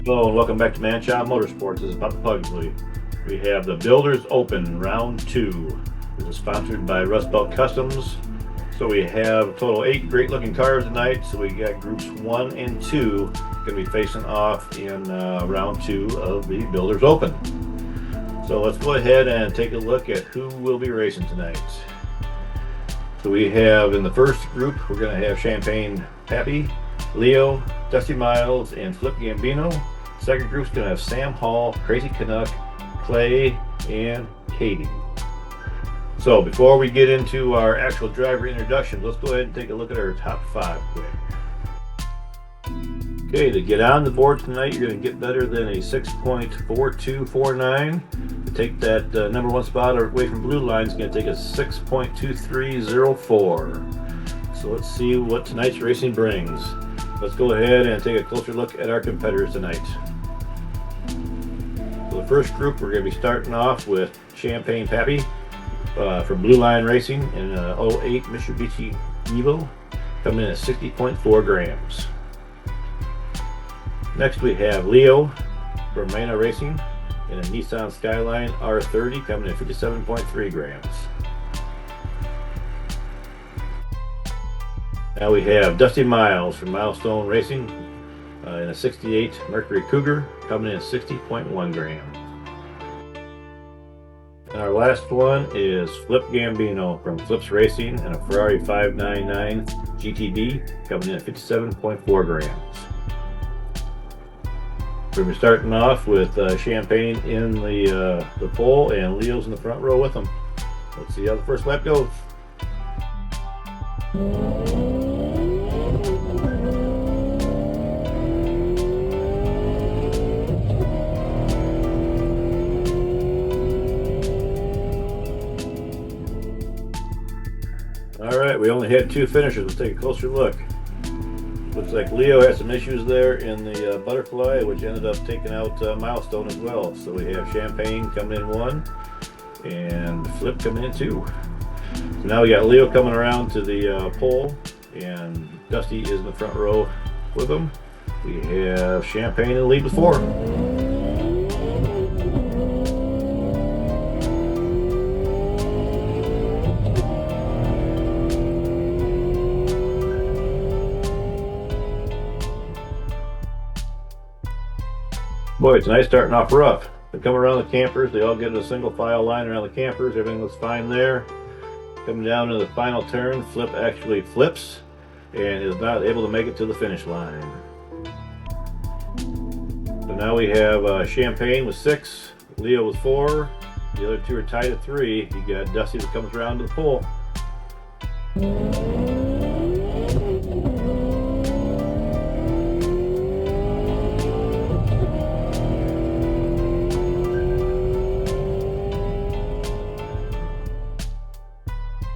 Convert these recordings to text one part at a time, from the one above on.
Hello and welcome back to Man-Child Motorsports. This is Bob Pugsley. We have the Builders Open Round 2. This is sponsored by Rust Belt Customs. So we have a total of 8 great looking cars tonight. So we got groups 1 and 2 going to be facing off in round 2 of the Builders Open. So let's go ahead and take a look at who will be racing tonight. So we have in the first group, we're going to have Champagne Pappy, Leo, Dusty Miles, and Flip Gambino. Second group's going to have Sam Hall, Crazy Canuck, Clay, and Katie. So before we get into our actual driver introductions, let's go ahead and take a look at our top 5 quick. Okay, to get on the board tonight, you're going to get better than a 6.4249. To take that number 1 spot away from Blue Line, it's going to take a 6.2304. So let's see what tonight's racing brings. Let's go ahead and take a closer look at our competitors tonight. So the first group, we're going to be starting off with Champagne Pappy from Blue Line Racing in an 08 Mitsubishi Evo, coming in at 60.4 grams. Next we have Leo from Mana Racing in a Nissan Skyline R30, coming in at 57.3 grams. Now we have Dusty Miles from Milestone Racing in a 68 Mercury Cougar, coming in at 60.1 grams. And our last one is Flip Gambino from Flips Racing in a Ferrari 599 GTD, coming in at 57.4 grams. We're going to be starting off with Champagne in the pole and Leo's in the front row with them. Let's see how the first lap goes. Alright, we only had 2 finishers. Let's take a closer look. Looks like Leo had some issues there in the butterfly, which ended up taking out Milestone as well. So we have Champagne coming in 1 and Flip coming in 2. So now we got Leo coming around to the pole, and Dusty is in the front row with him. We have Champagne in the lead with 4. Boy, tonight's starting off rough. They come around the campers, they all get in a single file line around the campers, everything looks fine there. Coming down to the final turn, Flip actually flips and is not able to make it to the finish line. So now we have Champagne with 6, Leo with 4, the other 2 are tied at 3. You got Dusty that comes around to the pole.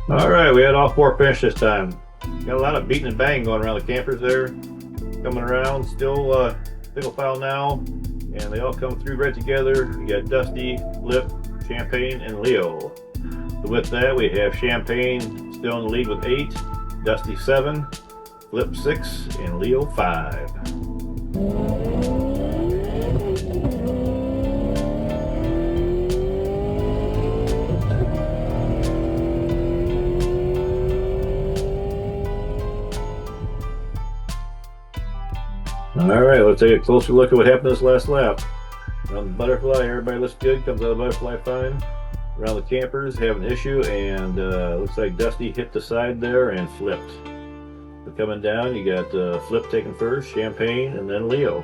Alright, we had all 4 finish this time. Got a lot of beating and banging going around the campers there. Coming around, still single file now, and they all come through right together. We got Dusty, Flip, Champagne, and Leo. So with that, we have Champagne still in the lead with 8, Dusty 7, Flip 6, and Leo 5. Alright, let's take a closer look at what happened this last lap. Around the butterfly, everybody looks good, comes out of the butterfly fine. Around the campers, have an issue, and looks like Dusty hit the side there and flipped. So coming down, you got Flip taking first, Champagne, and then Leo.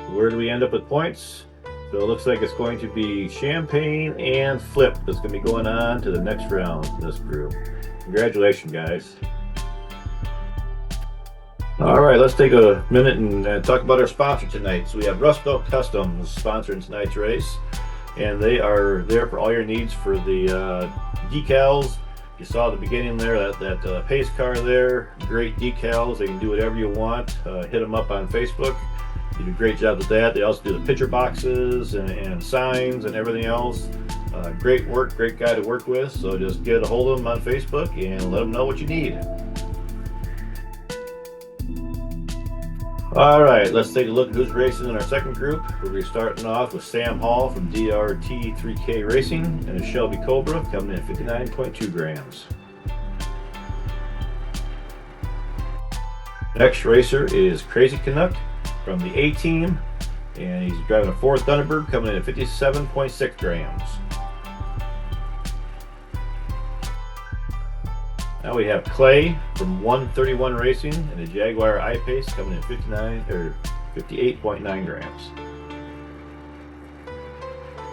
Where do we end up with points? So it looks like it's going to be Champagne and Flip that's going to be going on to the next round in this group. Congratulations, guys. Alright, let's take a minute and talk about our sponsor tonight. So we have Rust Belt Customs sponsoring tonight's race, and they are there for all your needs for the decals. You saw at the beginning there that pace car there, great decals. They can do whatever you want. Hit them up on Facebook. They do a great job with that. They also do the picture boxes and signs and everything else. Great work, great guy to work with. So just get a hold of them on Facebook and let them know what you need. All right, let's take a look at who's racing in our second group. We'll be starting off with Sam Hall from DRT 3K Racing and his Shelby Cobra coming in at 59.2 grams. Next racer is Crazy Canuck from the A team, and he's driving a Ford Thunderbird coming in at 57.6 grams. Now we have Clay from 131 Racing and a Jaguar I-Pace coming in 58.9 grams.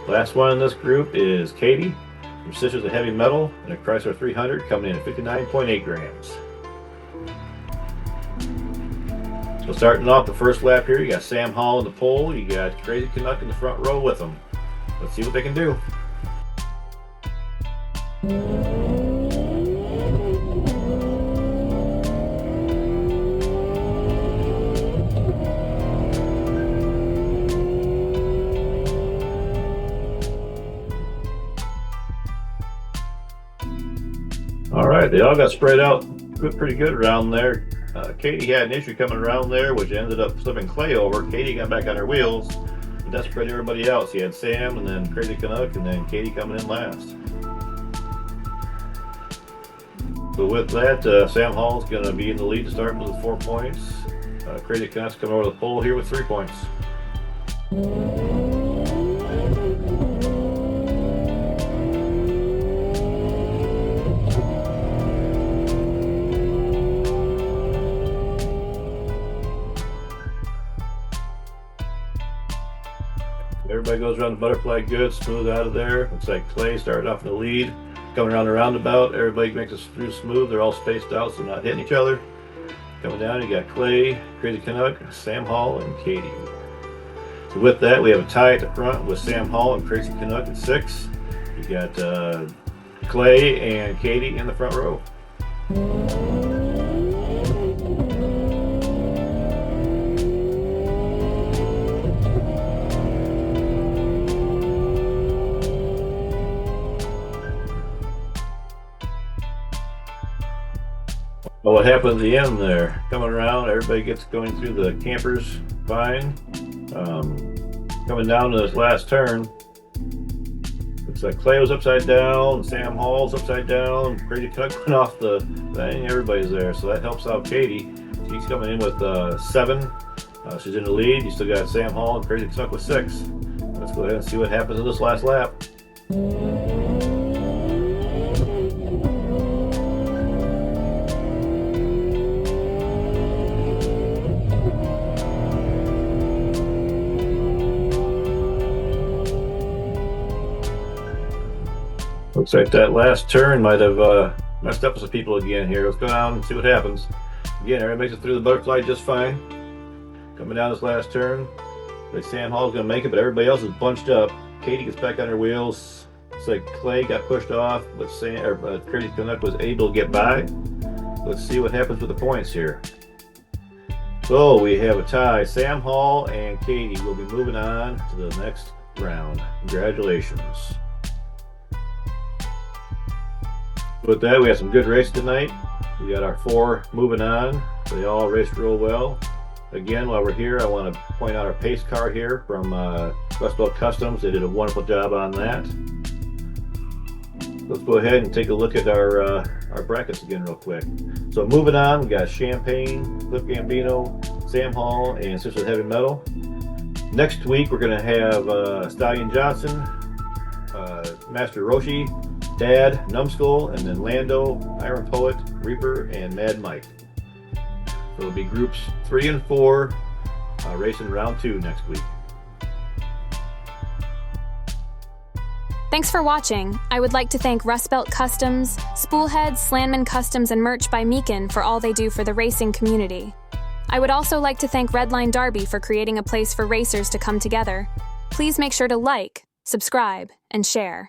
Last one in this group is Katie from Sisters of Heavy Metal and a Chrysler 300 coming in at 59.8 grams. So starting off the first lap here, you got Sam Hall in the pole, you got Crazy Canuck in the front row with them. Let's see what they can do. All right, they all got spread out pretty good around there. Katie had an issue coming around there, which ended up flipping Clay over. Katie got back on her wheels, but that spread everybody out. So you had Sam and then Crazy Canuck and then Katie coming in last. So with that, Sam Hall's going to be in the lead to start with 4 points. Crazy Canuck's coming over the pole here with 3 points. Everybody goes around the butterfly good, smooth out of there. Looks like Clay started off in the lead. Coming around the roundabout, everybody makes it through smooth. They're all spaced out, so they're not hitting each other. Coming down, you got Clay, Crazy Canuck, Sam Hall, and Katie. So with that, we have a tie at the front with Sam Hall and Crazy Canuck at 6. You got Clay and Katie in the front row. Well, what happened at the end there? Coming around, everybody gets going through the campers fine. Coming down to this last turn, looks like Clay was upside down, Sam Hall's upside down, Crazy Canuck went off the thing, everybody's there. So that helps out Katie. She's coming in with 7. She's in the lead. You still got Sam Hall and Crazy Canuck with 6. Let's go ahead and see what happens in this last lap. Looks like that last turn might have messed up with some people again here. Let's go down and see what happens. Again, everybody makes it through the butterfly just fine. Coming down this last turn, like Sam Hall's going to make it, but everybody else is bunched up. Katie gets back on her wheels. Looks like Clay got pushed off, but Crazy Canuck was able to get by. Let's see what happens with the points here. So we have a tie. Sam Hall and Katie will be moving on to the next round. Congratulations. With that, we have some good races tonight. We got our 4 moving on. They all raced real well. Again, while we're here, I want to point out our pace car here from Rust Belt Customs. They did a wonderful job on that. Let's go ahead and take a look at our brackets again real quick. So moving on, we got Champagne, Cliff Gambino, Sam Hall, and Sisters of Heavy Metal. Next week, we're going to have Stallion Johnson, Master Roshi, Dad, Numbskull, and then Lando, Iron Poet, Reaper, and Mad Mike. So it'll be groups 3 and 4 racing round 2 next week. Thanks for watching. I would like to thank Rust Belt Customs, Spoolhead, Slanman Customs, and Merch by Meekin for all they do for the racing community. I would also like to thank Redline Derby for creating a place for racers to come together. Please make sure to like, subscribe, and share.